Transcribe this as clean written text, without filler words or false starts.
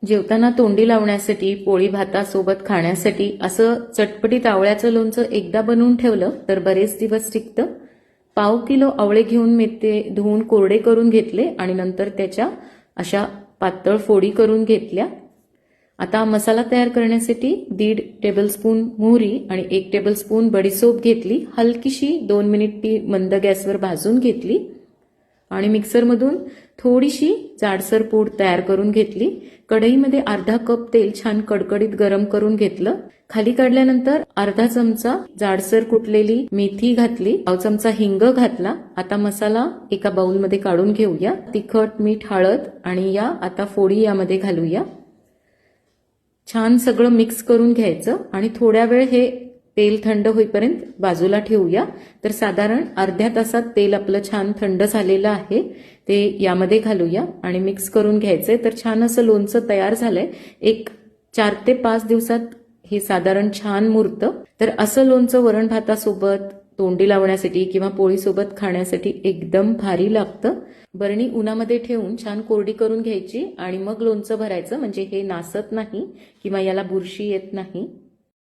जेवताना तोंडी लावण्यासाठी, पोळी भातासोबत खाण्यासाठी असं चटपटीत आवळ्याचं लोणचं एकदा बनवून ठेवलं तर बरेच दिवस टिकतं. 1/2 किलो आवळे घेऊन मी ते धुवून कोरडे करून घेतले आणि नंतर त्याच्या अशा पातळ फोडी करून घेतल्या. आता मसाला तयार करण्यासाठी 1.5 टेबलस्पून मोहरी आणि 1 टेबलस्पून बडीशेप घेतली. हलकीशी 2 मिनिट ती मंद गॅसवर भाजून घेतली आणि मिक्सरमधून थोडीशी जाडसर पूड तयार करून घेतली. कढईमध्ये अर्धा कप तेल छान कडकडीत गरम करून घेतलं. खाली काढल्यानंतर अर्धा चमचा जाडसर कुटलेली मेथी घातली. पाव चमचा हिंग घातला. आता मसाला एका बाउलमध्ये काढून घेऊया. तिखट, मीठ, हळद आणि या आता फोडी यामध्ये घालूया. छान सगळं मिक्स करून घ्यायचं आणि थोड्या वेळ हे तेल थंड होईपर्यंत बाजूला ठेवूया. तर साधारण अर्ध्या तासात तेल आपलं छान थंड झालेलं आहे. ते यामध्ये घालूया आणि मिक्स करून घ्यायचंय. तर छान असं लोणचं तयार झालंय. एक 4 ते 5 दिवसात हे साधारण छान मुरतं. तर असं लोणचं वरण भातासोबत, तोंडी लावण्यासाठी किंवा पोळीसोबत खाण्यासाठी एकदम भारी लागतं. बरणी उन्हामध्ये ठेवून छान कोरडी करून घ्यायची आणि मग लोणचं भरायचं, म्हणजे हे नासत नाही किंवा याला बुरशी येत नाही.